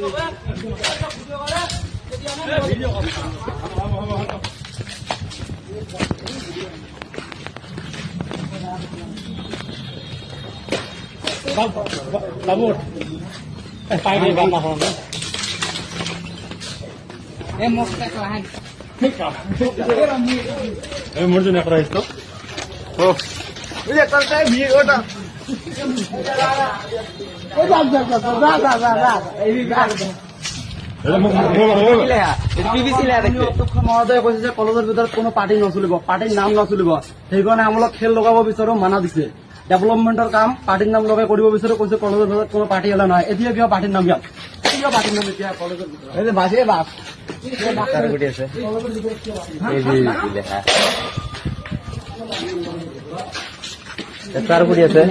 Labur. Pagi bang mahon. Mau kita kelahan. Mau nak rice tu? Oh. Ini kalau saya beli orang. মহোদয় কৈছে যে কলেজৰ ভিতৰত কোনো পাৰ্টি নচলিব, পাৰ্টিৰ নাম নচলিব, সেইকাৰণে আমাক খেল লগাব বিচাৰো মানা দিছে। ডেভেলপমেন্টৰ কাম পাৰ্টিৰ নাম লগাই কৰিব বিচাৰো, কৈছে কলেজৰ ভিতৰত কোনো পাৰ্টি এলা নহয়। এতিয়া কিয় পাৰ্টিৰ নাম কিয় পাৰ্টিৰ নাম এতিয়া কলেজৰ ভিতৰত বাছে বাছ আছে।